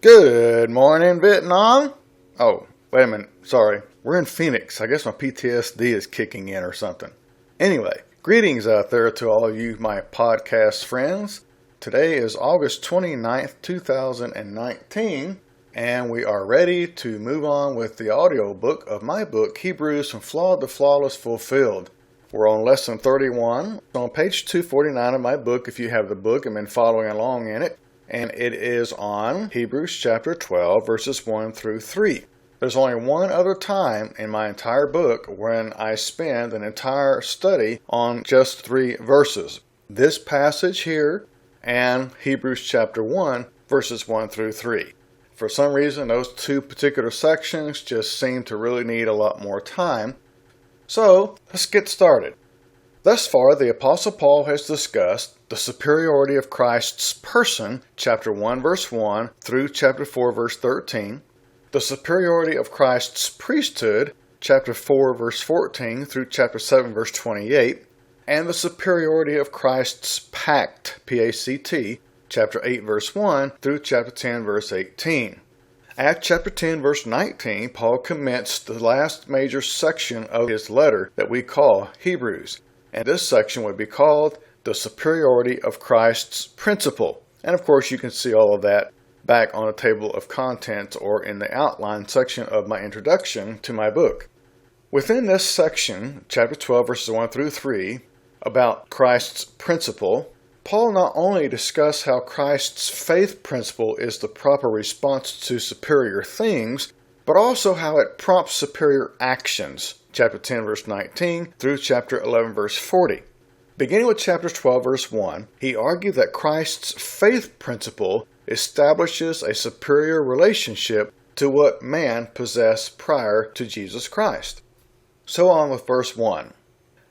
Good morning, Vietnam. Oh, wait a minute. Sorry. We're in Phoenix. I guess my PTSD is kicking in or something. Anyway, greetings out there to all of you, my podcast friends. Today is August 29th, 2019, and we are ready to move on with the audiobook of my book, Hebrews from Flawed to Flawless Fulfilled. We're on lesson 31, on page 249 of my book, if you have the book and been following along in it. And it is on Hebrews chapter 12, verses 1 through 3. There's only one other time in my entire book when I spend an entire study on just 3 verses. This passage here and Hebrews chapter 1, verses 1 through 3. For some reason, those 2 particular sections just seem to really need a lot more time. So, let's get started. Thus far, the Apostle Paul has discussed the superiority of Christ's person, chapter 1, verse 1, through chapter 4, verse 13, the superiority of Christ's priesthood, chapter 4, verse 14, through chapter 7, verse 28, and the superiority of Christ's pact, P-A-C-T, chapter 8, verse 1, through chapter 10, verse 18. At chapter 10, verse 19, Paul commenced the last major section of his letter that we call Hebrews. And this section would be called the superiority of Christ's principle. And of course, you can see all of that back on a table of contents or in the outline section of my introduction to my book. Within this section, chapter 12, verses 1 through 3, about Christ's principle, Paul not only discussed how Christ's faith principle is the proper response to superior things, but also how it prompts superior actions. Chapter 10, verse 19, through chapter 11, verse 40. Beginning with chapter 12, verse 1, he argued that Christ's faith principle establishes a superior relationship to what man possessed prior to Jesus Christ. So on with verse 1.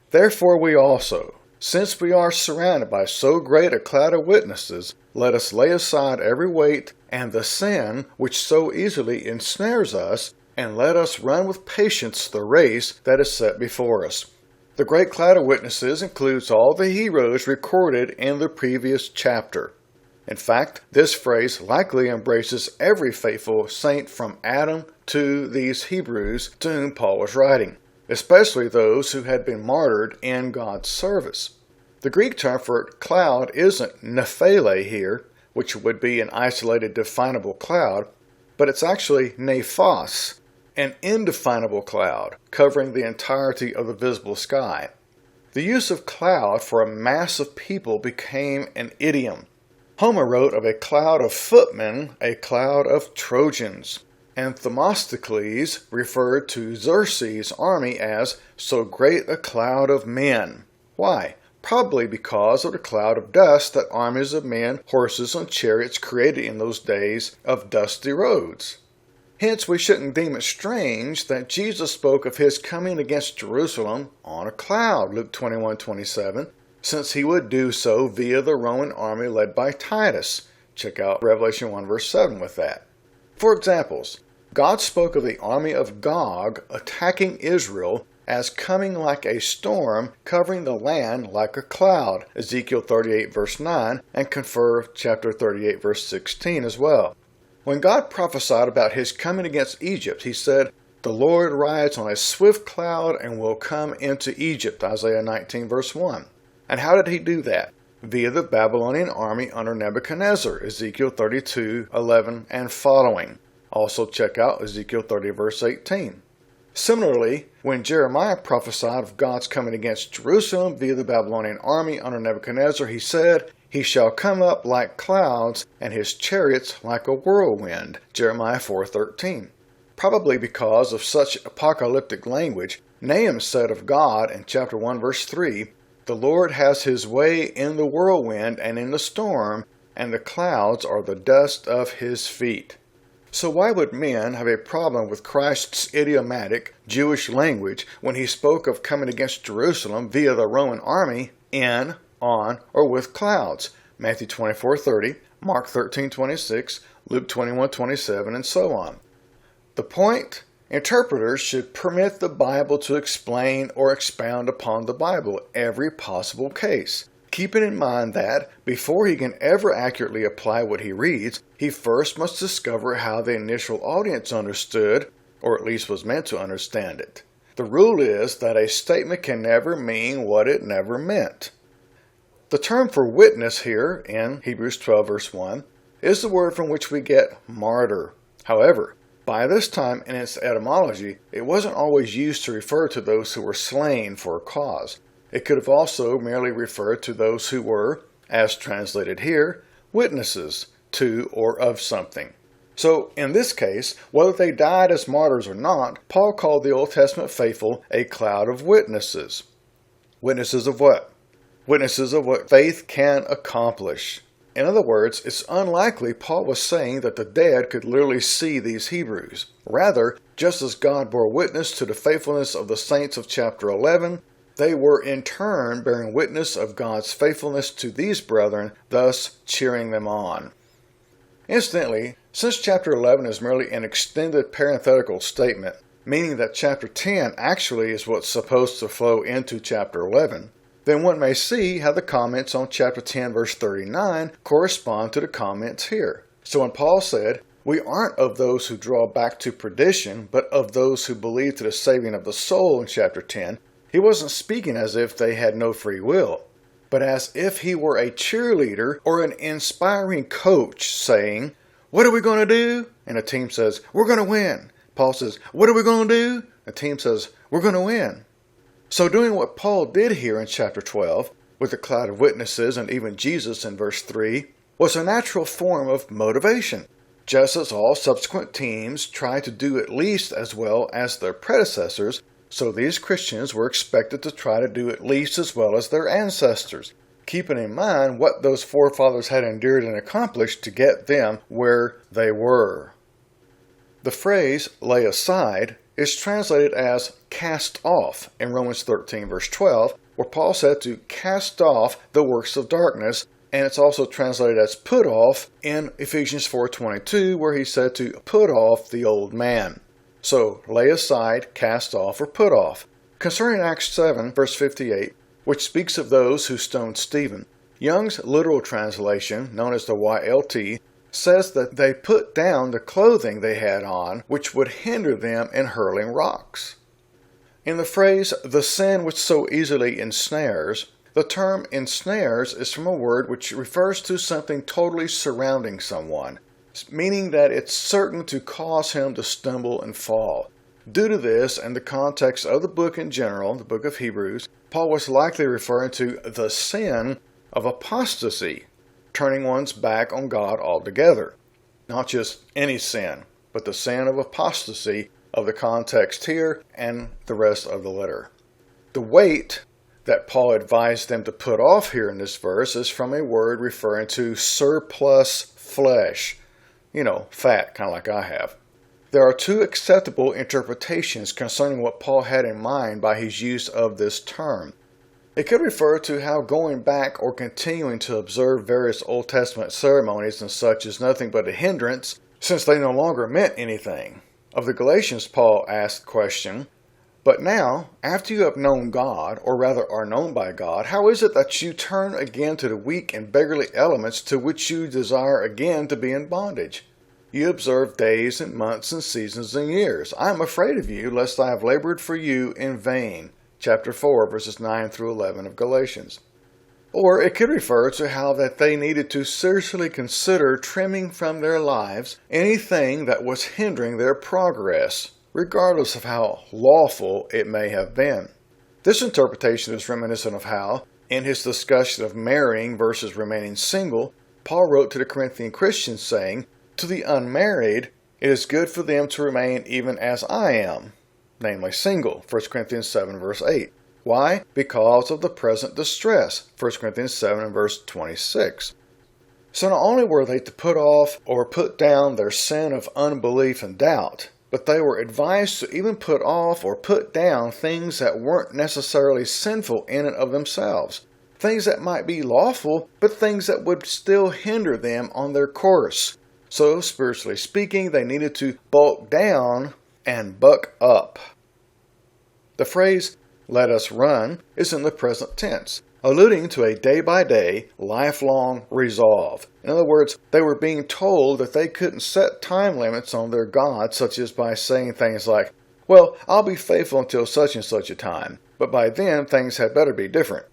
Therefore we also, since we are surrounded by so great a cloud of witnesses, let us lay aside every weight and the sin which so easily ensnares us, and let us run with patience the race that is set before us. The great cloud of witnesses includes all the heroes recorded in the previous chapter. In fact, this phrase likely embraces every faithful saint from Adam to these Hebrews to whom Paul was writing, especially those who had been martyred in God's service. The Greek term for cloud isn't nephele here, which would be an isolated definable cloud, but it's actually nephos, an indefinable cloud covering the entirety of the visible sky. The use of cloud for a mass of people became an idiom. Homer wrote of a cloud of footmen, a cloud of Trojans, and Themistocles referred to Xerxes' army as so great a cloud of men. Why? Probably because of the cloud of dust that armies of men, horses, and chariots created in those days of dusty roads. Hence, we shouldn't deem it strange that Jesus spoke of his coming against Jerusalem on a cloud, Luke 21:27, since he would do so via the Roman army led by Titus. Check out Revelation 1 verse 7 with that. For examples, God spoke of the army of Gog attacking Israel as coming like a storm, covering the land like a cloud, Ezekiel 38 verse 9, and confer chapter 38 verse 16 as well. When God prophesied about his coming against Egypt, he said, "The Lord rides on a swift cloud and will come into Egypt," Isaiah 19 verse 1. And how did he do that? Via the Babylonian army under Nebuchadnezzar, Ezekiel 32:11 and following. Also check out Ezekiel 30 verse 18. Similarly, when Jeremiah prophesied of God's coming against Jerusalem via the Babylonian army under Nebuchadnezzar, he said, "He shall come up like clouds, and his chariots like a whirlwind," Jeremiah 4:13. Probably because of such apocalyptic language, Nahum said of God in chapter 1 verse 3, "The Lord has his way in the whirlwind and in the storm, and the clouds are the dust of his feet." So why would men have a problem with Christ's idiomatic Jewish language when he spoke of coming against Jerusalem via the Roman army in, on, or with clouds? Matthew 24:30, Mark 13:26, Luke 21:27, and so on. The point? Interpreters should permit the Bible to explain or expound upon the Bible every possible case. keeping in mind that, before he can ever accurately apply what he reads, he first must discover how the initial audience understood, or at least was meant to understand it. The rule is that a statement can never mean what it never meant. The term for witness here, in Hebrews 12 verse 1, is the word from which we get martyr. However, by this time in its etymology, it wasn't always used to refer to those who were slain for a cause. It could have also merely referred to those who were, as translated here, witnesses to or of something. So, in this case, whether they died as martyrs or not, Paul called the Old Testament faithful a cloud of witnesses. Witnesses of what? Witnesses of what faith can accomplish. In other words, it's unlikely Paul was saying that the dead could literally see these Hebrews. Rather, just as God bore witness to the faithfulness of the saints of chapter 11, they were in turn bearing witness of God's faithfulness to these brethren, thus cheering them on. Incidentally, since chapter 11 is merely an extended parenthetical statement, meaning that chapter 10 actually is what's supposed to flow into chapter 11, then one may see how the comments on chapter 10 verse 39 correspond to the comments here. So when Paul said, "We aren't of those who draw back to perdition, but of those who believe to the saving of the soul" in chapter 10, he wasn't speaking as if they had no free will, but as if he were a cheerleader or an inspiring coach saying, "What are we going to do?" And the team says, "We're going to win." Paul says, "What are we going to do?" The team says, "We're going to win." So doing what Paul did here in chapter 12, with the cloud of witnesses and even Jesus in verse 3, was a natural form of motivation. Just as all subsequent teams try to do at least as well as their predecessors, so these Christians were expected to try to do at least as well as their ancestors, keeping in mind what those forefathers had endured and accomplished to get them where they were. The phrase "lay aside" is translated as "cast off" in Romans 13 verse 12, where Paul said to cast off the works of darkness, and it's also translated as "put off" in Ephesians 4:22, where he said to put off the old man. So, lay aside, cast off, or put off. Concerning Acts 7 verse 58, which speaks of those who stoned Stephen, Young's literal translation, known as the YLT, says that they put down the clothing they had on, which would hinder them in hurling rocks. In the phrase, "the sin which so easily ensnares," the term ensnares is from a word which refers to something totally surrounding someone, meaning that it's certain to cause him to stumble and fall. Due to this, and the context of the book in general, the book of Hebrews, Paul was likely referring to the sin of apostasy, turning one's back on God altogether. Not just any sin, but the sin of apostasy of the context here and the rest of the letter. The weight that Paul advised them to put off here in this verse is from a word referring to surplus flesh. You know, fat, kind of like I have. There are two acceptable interpretations concerning what Paul had in mind by his use of this term. It could refer to how going back or continuing to observe various Old Testament ceremonies and such is nothing but a hindrance, since they no longer meant anything. Of the Galatians, Paul asked the question, "But now, after you have known God, or rather are known by God, how is it that you turn again to the weak and beggarly elements to which you desire again to be in bondage? You observe days and months and seasons and years. I am afraid of you, lest I have labored for you in vain." Chapter 4, verses 9 through 11 of Galatians. Or it could refer to how that they needed to seriously consider trimming from their lives anything that was hindering their progress, regardless of how lawful it may have been. This interpretation is reminiscent of how, in his discussion of marrying versus remaining single, Paul wrote to the Corinthian Christians saying, "To the unmarried, it is good for them to remain even as I am," namely single, 1 Corinthians 7 verse 8. Why? Because of the present distress, 1 Corinthians 7 and verse 26. So not only were they to put off or put down their sin of unbelief and doubt, but they were advised to even put off or put down things that weren't necessarily sinful in and of themselves. Things that might be lawful, but things that would still hinder them on their course. So, spiritually speaking, they needed to bulk down and buck up. The phrase, "let us run," is in the present tense. alluding to a day-by-day, lifelong resolve. In other words, they were being told that they couldn't set time limits on their God, such as by saying things like, well, I'll be faithful until such and such a time, but by then things had better be different.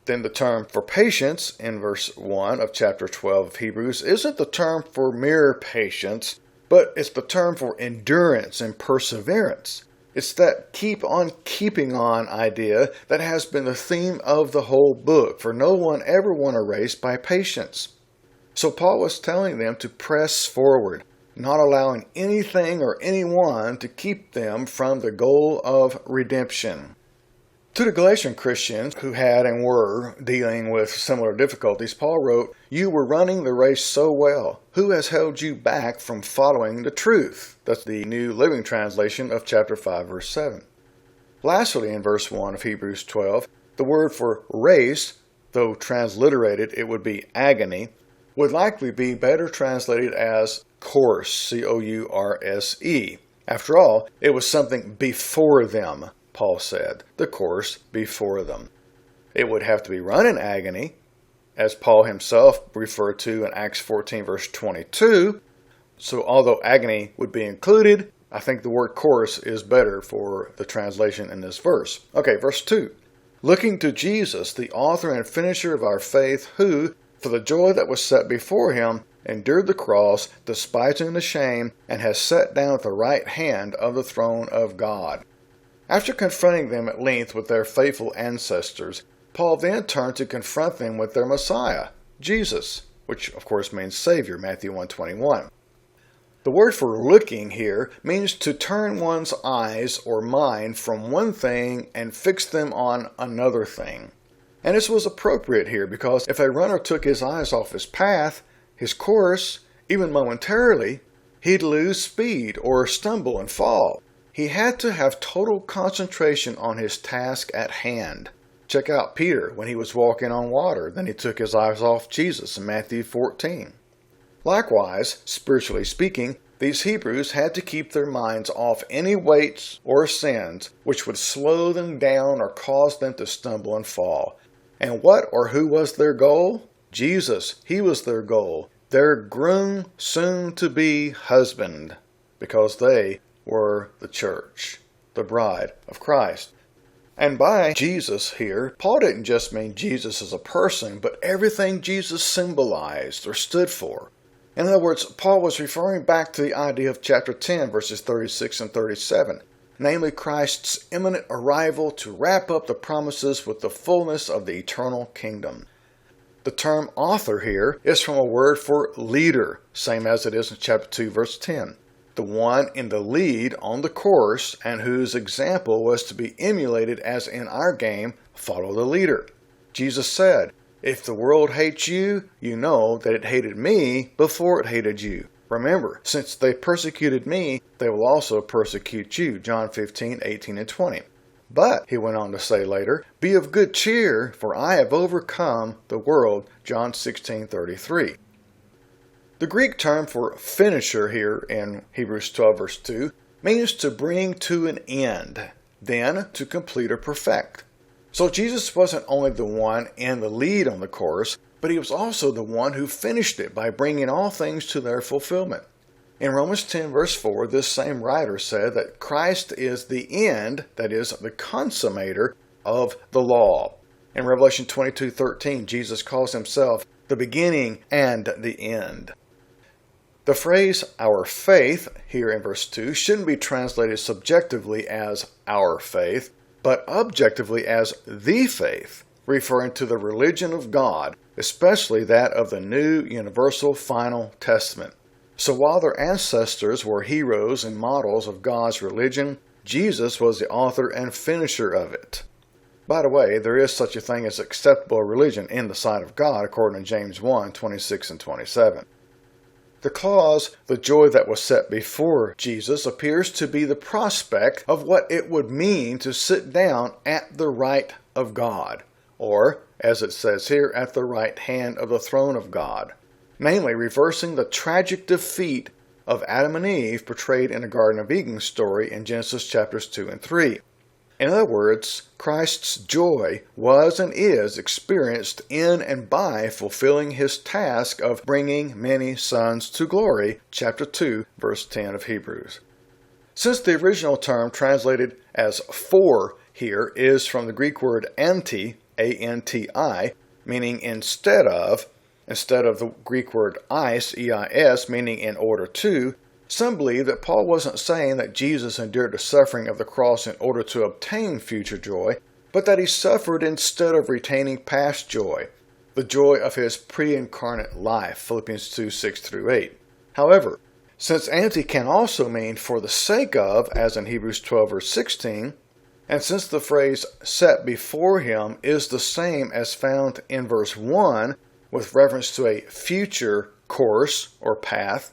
Then the term for patience in verse 1 of chapter 12 of Hebrews isn't the term for mere patience, but it's the term for endurance and perseverance. It's that keep on keeping on idea that has been the theme of the whole book, for no one ever won a race by patience. So Paul was telling them to press forward, not allowing anything or anyone to keep them from the goal of redemption. To the Galatian Christians who had and were dealing with similar difficulties, Paul wrote, "You were running the race so well. Who has held you back from following the truth?" That's the New Living Translation of chapter 5, verse 7. Lastly, in verse 1 of Hebrews 12, the word for race, though transliterated it would be agony, would likely be better translated as course, C-O-U-R-S-E. After all, it was something before them. Paul said, the course before them. It would have to be run in agony, as Paul himself referred to in Acts 14 verse 22. So although agony would be included, I think the word course is better for the translation in this verse. Okay, verse 2. Looking to Jesus, the author and finisher of our faith, who, for the joy that was set before him, endured the cross, despising the shame, and has sat down at the right hand of the throne of God. After confronting them at length with their faithful ancestors, Paul then turned to confront them with their Messiah, Jesus, which of course means Savior, Matthew 1:21. The word for looking here means to turn one's eyes or mind from one thing and fix them on another thing. And this was appropriate here because if a runner took his eyes off his path, his course, even momentarily, he'd lose speed or stumble and fall. He had to have total concentration on his task at hand. Check out Peter when he was walking on water. Then he took his eyes off Jesus in Matthew 14. Likewise, spiritually speaking, these Hebrews had to keep their minds off any weights or sins which would slow them down or cause them to stumble and fall. And what or who was their goal? Jesus. He was their goal. Their groom, soon-to-be husband, because they were the church, the bride of Christ. And by Jesus here, Paul didn't just mean Jesus as a person, but everything Jesus symbolized or stood for. In other words, Paul was referring back to the idea of chapter 10, verses 36 and 37, namely Christ's imminent arrival to wrap up the promises with the fullness of the eternal kingdom. The term author here is from a word for leader, same as it is in chapter 2, verse 10. The one in the lead on the course and whose example was to be emulated as in our game, follow the leader. Jesus said, if the world hates you, you know that it hated me before it hated you. Remember, since they persecuted me, they will also persecute you. John 15, 18, and 20. But, he went on to say later, be of good cheer, for I have overcome the world. John 16, 33. The Greek term for finisher here in Hebrews 12 verse 2 means to bring to an end, then to complete or perfect. So Jesus wasn't only the one in the lead on the course, but he was also the one who finished it by bringing all things to their fulfillment. In Romans 10 verse 4, this same writer said that Christ is the end, that is, the consummator of the law. In Revelation 22:13, Jesus calls himself the beginning and the end. The phrase, our faith, here in verse 2, shouldn't be translated subjectively as our faith, but objectively as the faith, referring to the religion of God, especially that of the new universal final testament. So while their ancestors were heroes and models of God's religion, Jesus was the author and finisher of it. By the way, there is such a thing as acceptable religion in the sight of God, according to James 1, 26 and 27. The clause, the joy that was set before Jesus, appears to be the prospect of what it would mean to sit down at the right of God, or, as it says here, at the right hand of the throne of God, namely reversing the tragic defeat of Adam and Eve portrayed in the Garden of Eden story in Genesis chapters 2 and 3. In other words, Christ's joy was and is experienced in and by fulfilling his task of bringing many sons to glory, chapter 2, verse 10 of Hebrews. Since the original term translated as for here is from the Greek word anti, A-N-T-I, meaning instead of the Greek word eis, E-I-S, meaning in order to, some believe that Paul wasn't saying that Jesus endured the suffering of the cross in order to obtain future joy, but that he suffered instead of retaining past joy, the joy of his pre-incarnate life, Philippians 2, 6-8. However, since anti can also mean for the sake of, as in Hebrews 12, verse 16, and since the phrase set before him is the same as found in verse 1 with reference to a future course or path,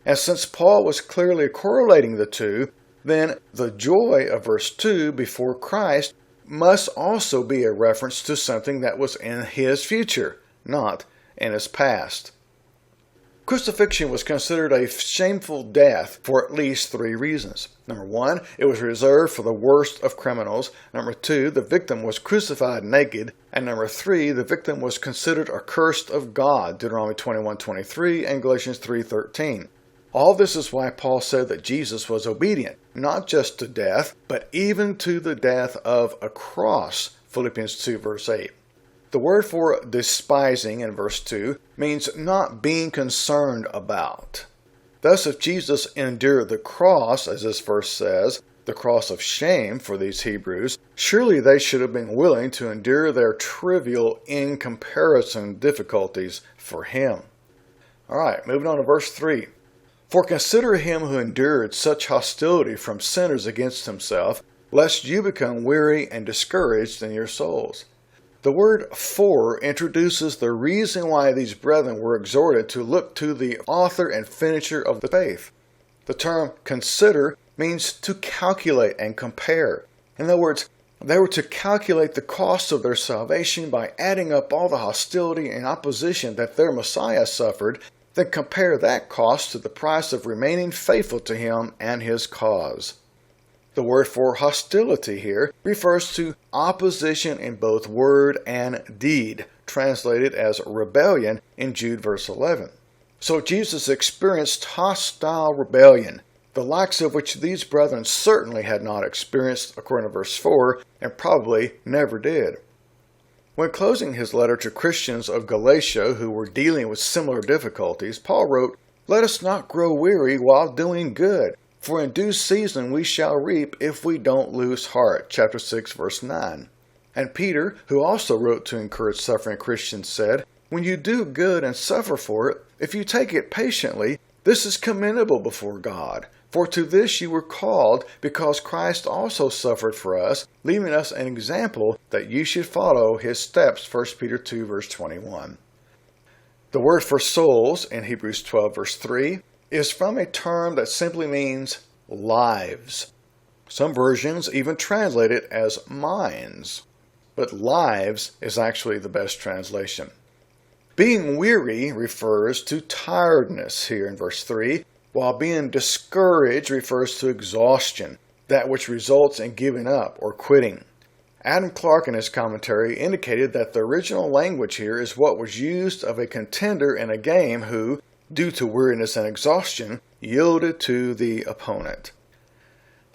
and since Paul was clearly correlating the two, then the joy of verse 2 before Christ must also be a reference to something that was in his future, not in his past. Crucifixion was considered a shameful death for at least 3 reasons. Number 1, it was reserved for the worst of criminals. Number 2, the victim was crucified naked. And number 3, the victim was considered accursed of God, Deuteronomy 21:23 and Galatians 3:13. All this is why Paul said that Jesus was obedient, not just to death, but even to the death of a cross, Philippians 2, verse 8. The word for despising in verse 2 means not being concerned about. Thus, if Jesus endured the cross, as this verse says, the cross of shame for these Hebrews, surely they should have been willing to endure their trivial in comparison difficulties for him. All right, moving on to verse 3. For consider him who endured such hostility from sinners against himself, lest you become weary and discouraged in your souls. The word for introduces the reason why these brethren were exhorted to look to the author and finisher of the faith. The term consider means to calculate and compare. In other words, they were to calculate the cost of their salvation by adding up all the hostility and opposition that their Messiah suffered, then compare that cost to the price of remaining faithful to him and his cause. The word for hostility here refers to opposition in both word and deed, translated as rebellion in Jude verse 11. So Jesus experienced hostile rebellion, the likes of which these brethren certainly had not experienced, according to verse 4, and probably never did. When closing his letter to Christians of Galatia who were dealing with similar difficulties, Paul wrote, "Let us not grow weary while doing good, for in due season we shall reap if we don't lose heart," chapter 6, verse 9. And Peter, who also wrote to encourage suffering Christians, said, "When you do good and suffer for it, if you take it patiently, this is commendable before God. For to this you were called, because Christ also suffered for us, leaving us an example that you should follow his steps," 1 Peter 2, verse 21. The word for souls in Hebrews 12, verse 3, is from a term that simply means lives. Some versions even translate it as minds, but lives is actually the best translation. Being weary refers to tiredness here in verse 3, while being discouraged refers to exhaustion, that which results in giving up or quitting. Adam Clarke in his commentary indicated that the original language here is what was used of a contender in a game who, due to weariness and exhaustion, yielded to the opponent.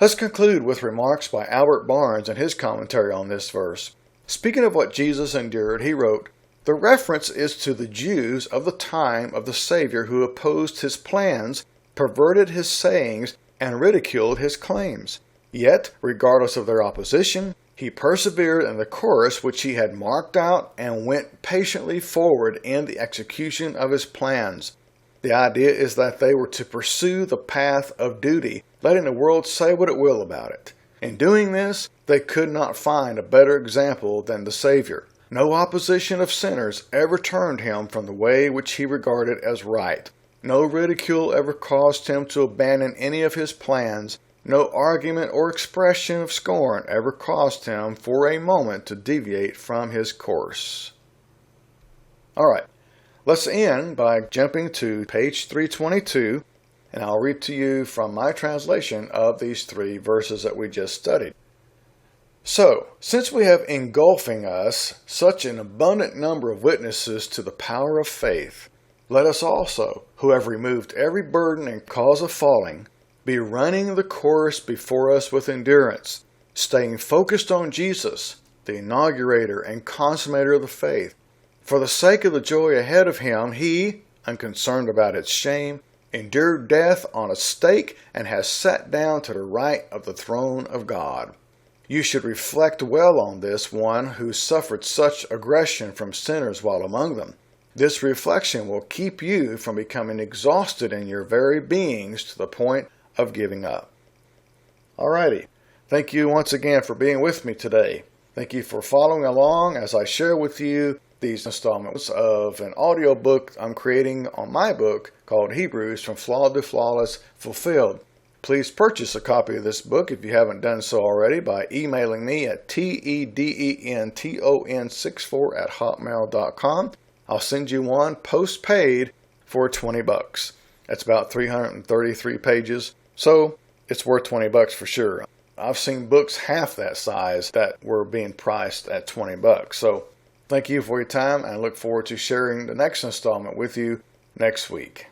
Let's conclude with remarks by Albert Barnes in his commentary on this verse. Speaking of what Jesus endured, he wrote, "The reference is to the Jews of the time of the Savior who opposed his plans, perverted his sayings, and ridiculed his claims. Yet, regardless of their opposition, he persevered in the course which he had marked out and went patiently forward in the execution of his plans. The idea is that they were to pursue the path of duty, letting the world say what it will about it. In doing this, they could not find a better example than the Savior. No opposition of sinners ever turned him from the way which he regarded as right. No ridicule ever caused him to abandon any of his plans. No argument or expression of scorn ever caused him for a moment to deviate from his course." All right, let's end by jumping to page 322, and I'll read to you from my translation of these 3 verses that we just studied. So, since we have engulfing us such an abundant number of witnesses to the power of faith, let us also, who have removed every burden and cause of falling, be running the course before us with endurance, staying focused on Jesus, the inaugurator and consummator of the faith. For the sake of the joy ahead of him, he, unconcerned about its shame, endured death on a stake and has sat down to the right of the throne of God. You should reflect well on this one who suffered such aggression from sinners while among them. This reflection will keep you from becoming exhausted in your very beings to the point of giving up. Alrighty. Thank you once again for being with me today. Thank you for following along as I share with you these installments of an audiobook I'm creating on my book called Hebrews From Flawed to Flawless Fulfilled. Please purchase a copy of this book if you haven't done so already by emailing me at tedenton64@hotmail.com. I'll send you one post-paid for $20. That's about 333 pages, so it's worth $20 for sure. I've seen books half that size that were being priced at $20. So thank you for your time, and I look forward to sharing the next installment with you next week.